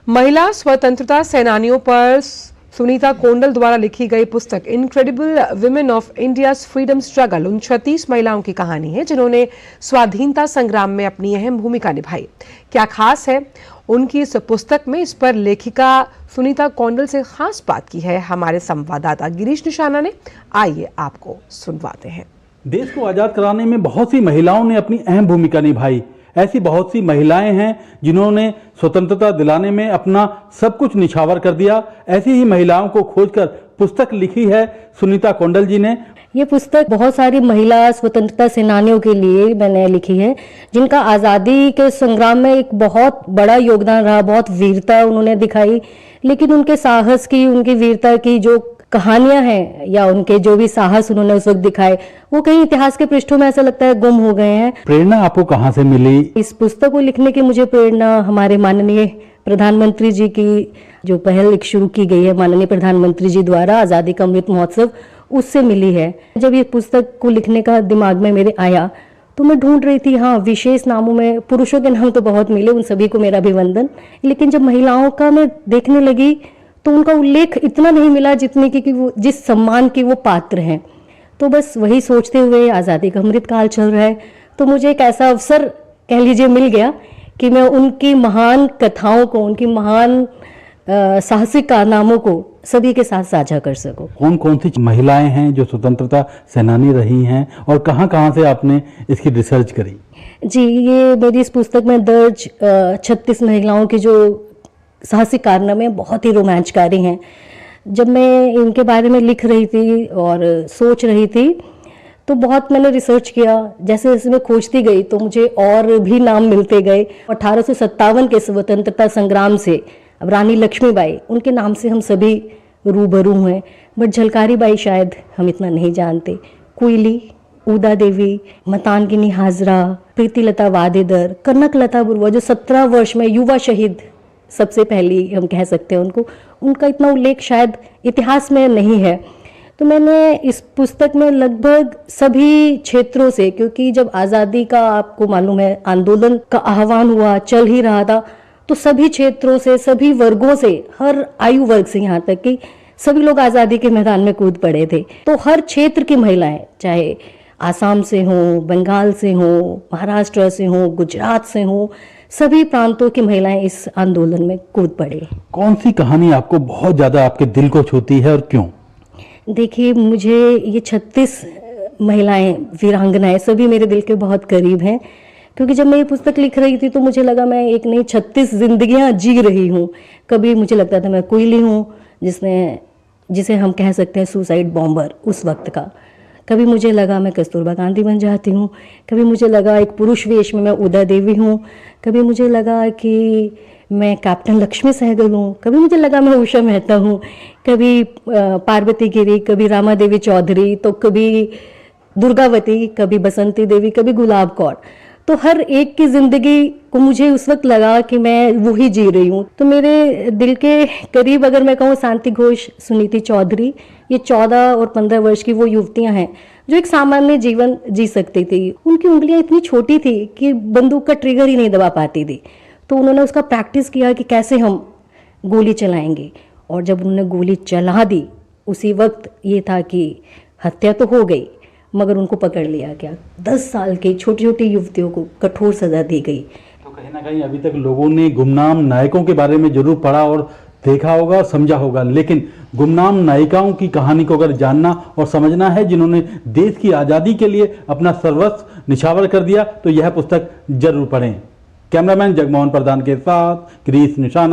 महिला स्वतंत्रता सेनानियों पर सुनीता कोंडल द्वारा लिखी गई पुस्तक incredible women of India's freedom struggle उन 36 महिलाओं की कहानी है जिन्होंने स्वाधीनता संग्राम में अपनी अहम भूमिका निभाई। क्या खास है उनकी इस पुस्तक में, इस पर लेखिका सुनीता कोंडल से खास बात की है हमारे संवाददाता गिरीश निशाना ने। आइए आपको सुनवाते हैं। देश को आज़ाद कराने में बहुत सी महिलाओं ने अपनी अहम भूमिका निभाई। ऐसी बहुत सी महिलाएं हैं जिन्होंने स्वतंत्रता दिलाने में अपना सब कुछ निछावर कर दिया। ऐसी ही महिलाओं को खोजकर पुस्तक लिखी है सुनीता कोंडल जी ने। ये पुस्तक बहुत सारी महिला स्वतंत्रता सेनानियों के लिए मैंने लिखी है, जिनका आज़ादी के संग्राम में एक बहुत बड़ा योगदान रहा, बहुत वीरता उन्होंने दिखाई। लेकिन उनके साहस की, उनकी वीरता की जो कहानियां हैं या उनके जो भी साहस उन्होंने उस वक्त दिखाए, वो कहीं इतिहास के पृष्ठों में ऐसा लगता है गुम हो गए हैं। प्रेरणा आपको कहाँ से मिली? इस पुस्तक को लिखने की मुझे प्रेरणा हमारे माननीय प्रधानमंत्री जी की जो पहल शुरू की गई है माननीय प्रधानमंत्री जी द्वारा, आज़ादी का अमृत महोत्सव, उससे मिली है। जब ये पुस्तक को लिखने का दिमाग में मेरे आया तो मैं ढूंढ रही थी, हाँ विशेष नामों में पुरुषों के नाम तो बहुत मिले, उन सभी को मेरा अभिवंदन, लेकिन जब महिलाओं का मैं देखने लगी तो उनका उल्लेख इतना नहीं मिला जितने कि वो जिस सम्मान के वो पात्र हैं। तो बस वही सोचते हुए आज़ादी का अमृत काल चल रहा है तो मुझे एक ऐसा अवसर कह लीजिए मिल गया कि मैं उनकी महान कथाओं को, उनकी महान साहसिक कारनामों को सभी के साथ साझा कर सकूं। कौन कौन सी महिलाएं हैं जो स्वतंत्रता सेनानी रही हैं और कहां कहां से आपने इसकी रिसर्च करी? जी, ये मेरी इस पुस्तक में दर्ज 36 महिलाओं की जो साहसिक कारनामे बहुत ही रोमांचकारी हैं। जब मैं इनके बारे में लिख रही थी और सोच रही थी तो बहुत मैंने रिसर्च किया। जैसे जैसे मैं खोजती गई तो मुझे और भी नाम मिलते गए। 1857 के स्वतंत्रता संग्राम से अब रानी लक्ष्मीबाई, उनके नाम से हम सभी रूबरू हैं, बट झलकारी बाई शायद हम इतना नहीं जानते। कोयली, उदा देवी, मतानगिनी हाजरा, प्रीतिलता वादेदार, कनकलता बरुआ जो 17 वर्ष में युवा शहीद सबसे पहली हम कह सकते हैं उनको, उनका इतना उल्लेख शायद इतिहास में नहीं है। तो मैंने इस पुस्तक में लगभग सभी क्षेत्रों से, क्योंकि जब आज़ादी का आपको मालूम है आंदोलन का आह्वान हुआ, चल ही रहा था, तो सभी क्षेत्रों से, सभी वर्गों से, हर आयु वर्ग से, यहाँ तक कि सभी लोग आज़ादी के मैदान में कूद पड़े थे। तो हर क्षेत्र की महिलाएं, चाहे आसाम से हों, बंगाल से हों, महाराष्ट्र से हों, गुजरात से हों, सभी प्रांतों की महिलाएं इस आंदोलन में कूद पड़ी। कौन सी कहानी आपको बहुत ज्यादा आपके दिल को छूती है और क्यों? देखिए, मुझे ये 36 महिलाएं, वीरांगनाएं, सभी मेरे दिल के बहुत करीब हैं, क्योंकि जब मैं ये पुस्तक लिख रही थी तो मुझे लगा मैं एक नहीं 36 जिंदगियां जी रही हूँ। कभी मुझे लगता था मैं कोयली हूँ जिसे हम कह सकते हैं सुसाइड बॉम्बर उस वक्त का। कभी मुझे लगा मैं कस्तूरबा गांधी बन जाती हूँ, कभी मुझे लगा एक पुरुष वेश में मैं उदा देवी हूँ, कभी मुझे लगा कि मैं कैप्टन लक्ष्मी सहगल हूँ, कभी मुझे लगा मैं उषा मेहता हूँ, कभी पार्वती गिरी, कभी रामा देवी चौधरी, तो कभी दुर्गावती, कभी बसंती देवी, कभी गुलाब कौर। तो हर एक की जिंदगी को मुझे उस वक्त लगा कि मैं वही जी रही हूँ। तो मेरे दिल के करीब अगर मैं कहूँ, शांति घोष, सुनीति चौधरी, ये 14 और 15 वर्ष की वो युवतियां हैं जो एक सामान्य जीवन जी सकती थी। उनकी उंगलियां इतनी छोटी थी कि बंदूक का ट्रिगर ही नहीं दबा पाती थी। तो उन्होंने उसका प्रैक्टिस किया कि कैसे हम गोली चलाएंगे, और जब उन्होंने गोली चला दी उसी वक्त ये था कि हत्या तो हो गई मगर उनको पकड़ लिया गया। 10 साल की छोटी छोटी युवतियों को कठोर सजा दी गई। तो कहीं ना कहीं अभी तक लोगों ने गुमनाम नायकों के बारे में जरूर पढ़ा और देखा होगा, समझा होगा, लेकिन गुमनाम नायिकाओं की कहानी को अगर जानना और समझना है जिन्होंने देश की आज़ादी के लिए अपना सर्वस्व निछावर कर दिया, तो यह पुस्तक जरूर पढ़ें। कैमरामैन जगमोहन प्रधान के साथ गिरीश निशाना।